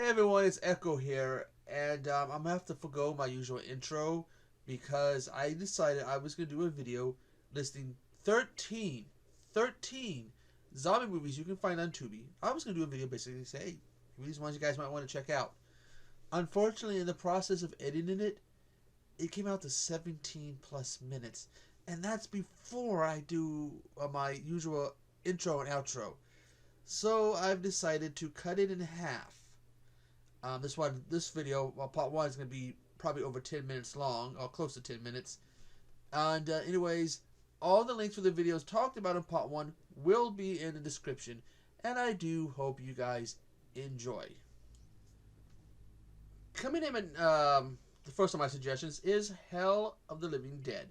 Hey everyone, it's Echo here, and I'm gonna have to forgo my usual intro because I decided I was gonna do a video listing 13 zombie movies you can find on Tubi. I was gonna do a video basically say, hey, these ones you guys might want to check out. Unfortunately, in the process of editing it, it came out to 17 plus minutes, and that's before I do my usual intro and outro. So I've decided to cut it in half. This video, part one is going to be probably over 10 minutes long, or close to 10 minutes. And anyways, all the links for the videos talked about in part one will be in the description, and I do hope you guys enjoy. Coming in, the first of my suggestions is Hell of the Living Dead.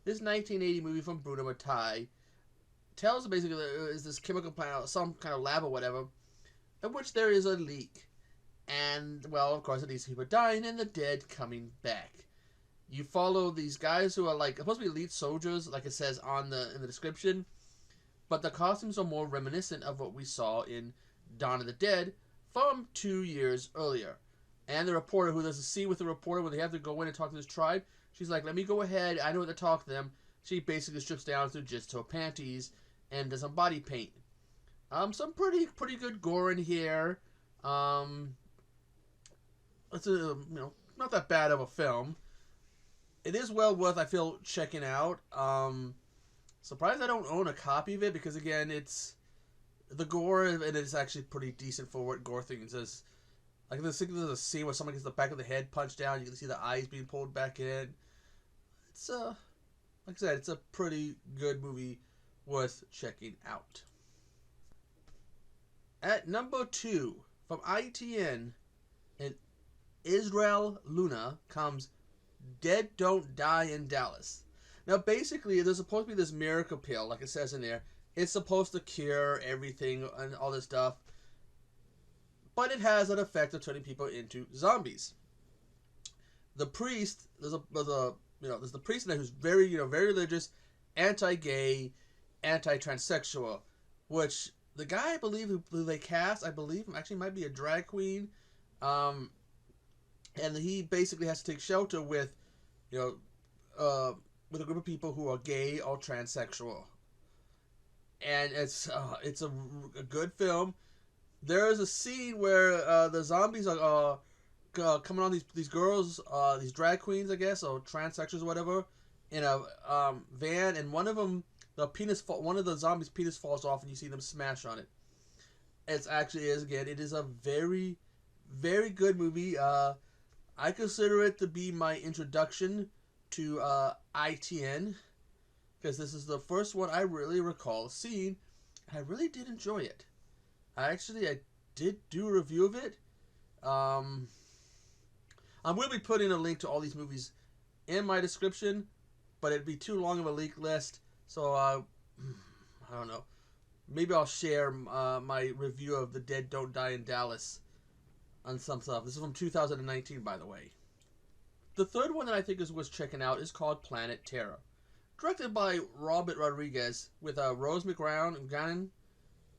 This 1980 movie from Bruno Mattei tells basically there is this chemical plant, some kind of lab or whatever, in which there is a leak. And, well, of course, these people dying and the dead coming back. You follow these guys who are, like, supposed to be elite soldiers, like it says in the description. But the costumes are more reminiscent of what we saw in Dawn of the Dead from 2 years earlier. And the reporter, who there's a scene with the reporter where they have to go in and talk to this tribe. She's like, let me go ahead. I know what to talk to them. She basically strips down to just her panties and does some body paint. Some pretty good gore in here. It's not that bad of a film. It is well worth, I feel, checking out. Surprised I don't own a copy of it because, again, it's the gore and it's actually pretty decent for what gore things is. Like there's a scene where someone gets the back of the head punched down. You can see the eyes being pulled back in. It's like I said, it's a pretty good movie worth checking out. At number 2 from ITN and Israel Luna comes Dead Don't Die in Dallas. Now, basically, there's supposed to be this miracle pill, like it says in there. It's supposed to cure everything and all this stuff. But it has an effect of turning people into zombies. The priest, there's the priest in there who's very religious, anti-gay, anti-transsexual, which the guy I believe who they cast, I believe, actually might be a drag queen. And he basically has to take shelter with a group of people who are gay or transsexual. And it's a good film. There is a scene where the zombies are coming on these girls, these drag queens, I guess, or transsexuals or whatever, in a van, and one of the zombies' penis falls off, and you see them smash on it. It is a very, very good movie. I consider it to be my introduction to ITN, because this is the first one I really recall seeing, and I really did enjoy it. I did do a review of it. I will be putting a link to all these movies in my description, but it'd be too long of a link list, so I don't know. Maybe I'll share my review of The Dead Don't Die in Dallas on some stuff. This is from 2019, by the way. The third one that I think is worth checking out is called Planet Terror. Directed by Robert Rodriguez, with Rose McGowan,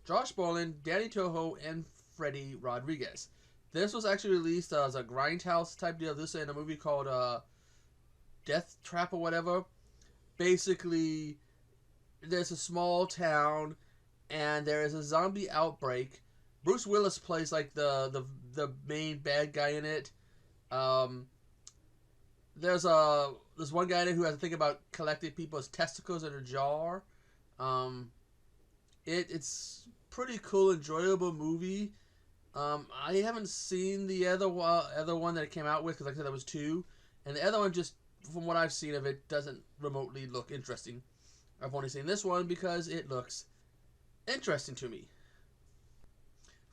Josh Brolin, Danny Toho, and Freddy Rodriguez. This was actually released as a Grindhouse type deal. This in a movie called Death Trap or whatever. Basically, there's a small town, and there is a zombie outbreak. Bruce Willis plays like the main bad guy in it. There's one guy in it who has to think about collecting people's testicles in a jar. It's pretty cool, enjoyable movie. I haven't seen the other one that it came out with, because like I said, there was 2, and the other one, just from what I've seen of it, doesn't remotely look interesting. I've only seen this one because it looks interesting to me.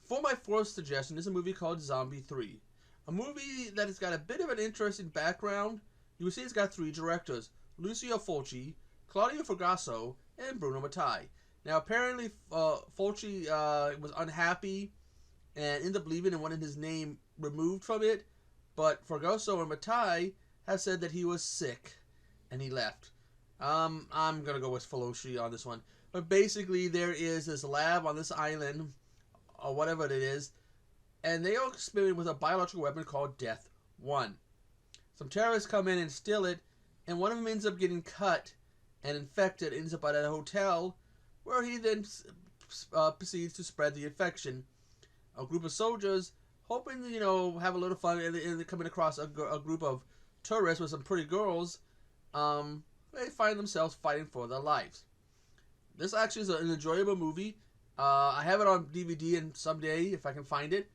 For my fourth suggestion is a movie called Zombie 3. A movie that has got a bit of an interesting background. You will see it's got 3 directors: Lucio Fulci, Claudio Fragasso, and Bruno Mattei. Now, apparently, Fulci was unhappy and ended up leaving and wanted his name removed from it. But Fragasso and Mattei have said that he was sick and he left. I'm going to go with Fulci on this one. But basically, there is this lab on this island, or whatever it is, and they are experimenting with a biological weapon called Death 1. Some terrorists come in and steal it, and one of them ends up getting cut and infected, ends up at a hotel, where he then proceeds to spread the infection. A group of soldiers, hoping to, have a little fun, and coming across a group of tourists with some pretty girls, they find themselves fighting for their lives. This actually is an enjoyable movie. I have it on DVD, and someday, if I can find it,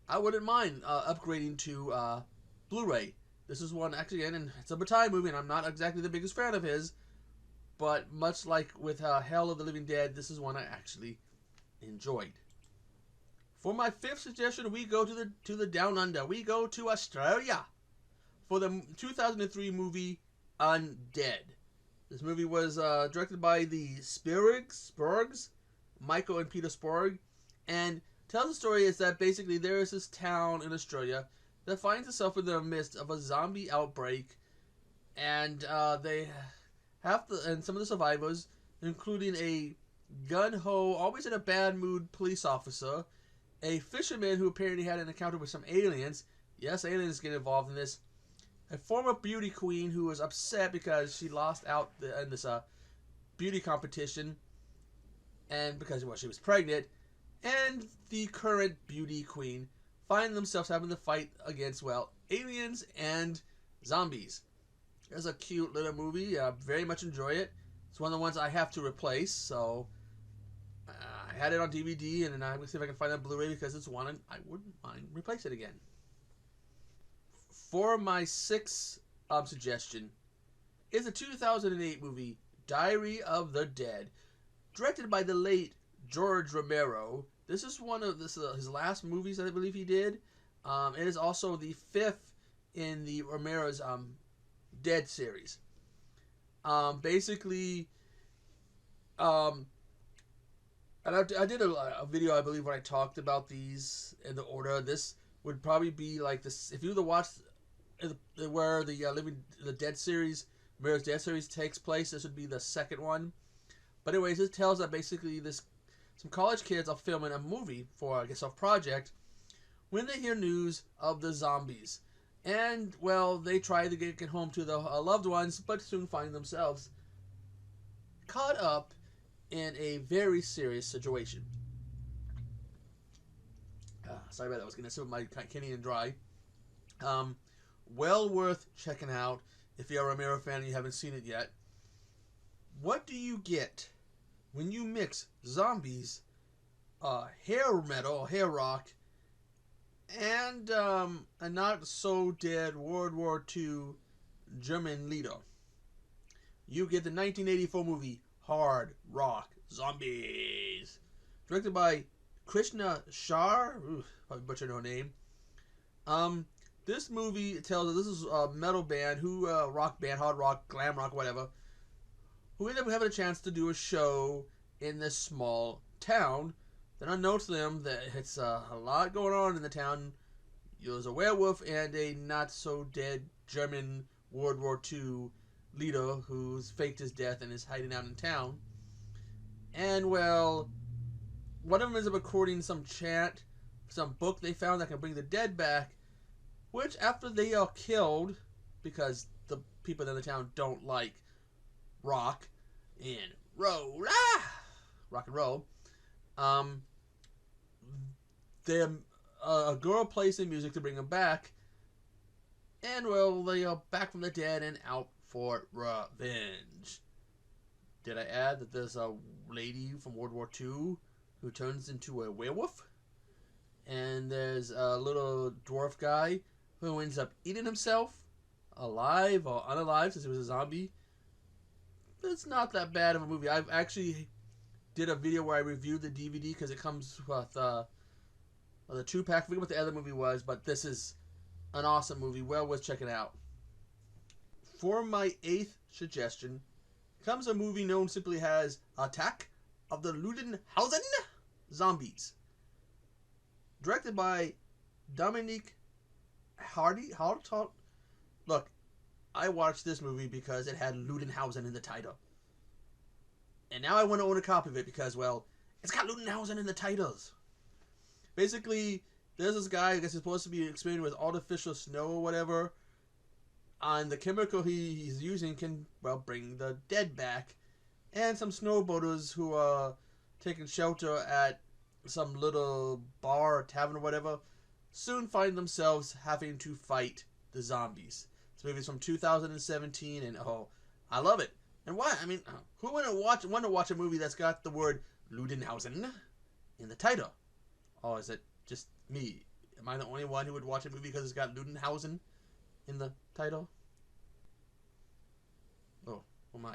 I wouldn't mind upgrading to Blu-ray. This is one, actually, and it's a Bataille movie, and I'm not exactly the biggest fan of his, but much like with Hell of the Living Dead, this is one I actually enjoyed. For my fifth suggestion, we go to the Down Under. We go to Australia for the 2003 movie Undead. This movie was directed by the Spurgs, Michael and Peter Spurg, and tells the story is that basically there is this town in Australia that finds itself in the midst of a zombie outbreak, and they have to, and some of the survivors, including a gun-ho, always in a bad mood police officer, a fisherman who apparently had an encounter with some aliens. Yes, aliens get involved in this. A former beauty queen who was upset because she lost out in this beauty competition, and because she was pregnant, and the current beauty queen find themselves having to fight against aliens and zombies. It's a cute little movie. I very much enjoy it. It's one of the ones I have to replace, so I had it on DVD, and I will see if I can find it on Blu-ray because it's one I wouldn't mind replace it again. For my sixth suggestion is a 2008 movie, Diary of the Dead, directed by the late George Romero. This is one of his last movies I believe he did. It is also the fifth in the Romero's Dead series. Basically, and I did a video, I believe, when I talked about these in the order. This would probably be like this. If you were to watch where the Dead series, Romero's Dead series takes place, this would be the second one. But anyways, it tells that basically some college kids are filming a movie for, I guess, a project when they hear news of the zombies. And, they try to get home to the loved ones, but soon find themselves caught up in a very serious situation. Sorry about that. I was going to sip my Canadian Dry. Well worth checking out if you're a Romero fan and you haven't seen it yet. What do you get when you mix zombies, hair metal, hair rock, and a not so dead World War II German leader? You get the 1984 movie Hard Rock Zombies, directed by Krishna Shah. Probably butchered her name. This movie tells us this is a metal band, rock band, hard rock, glam rock, whatever, who ended up having a chance to do a show in this small town. Then unknown to them that it's a lot going on in the town. There's a werewolf and a not-so-dead German World War II leader who's faked his death and is hiding out in town. And, one of them ends up recording some chant, some book they found that can bring the dead back, which, after they are killed, because the people in the town don't like rock and roll, rock and roll, a girl plays the music to bring them back, and they are back from the dead and out for revenge. Did I add that there's a lady from World War II who turns into a werewolf? And there's a little dwarf guy who ends up eating himself, alive or unalive, since he was a zombie. It's not that bad of a movie. I've actually did a video where I reviewed the DVD because it comes with the 2-pack. I forget what the other movie was, but this is an awesome movie. Well worth checking out. For my eighth suggestion comes a movie known simply as Attack of the Ludenhausen Zombies, directed by Dominique Hardy. Look, I watched this movie because it had Ludenhausen in the title. And now I want to own a copy of it because, it's got Ludenhausen in the titles. Basically, there's this guy, I guess he's supposed to be experimenting with artificial snow or whatever, and the chemical he's using can, well, bring the dead back. And some snowboarders who are taking shelter at some little bar or tavern or whatever soon find themselves having to fight the zombies. This movie's from 2017, and oh, I love it. And why? I mean, who want to watch a movie that's got the word Ludenhausen in the title? Or is it just me? Am I the only one who would watch a movie because it's got Ludenhausen in the title? Oh my.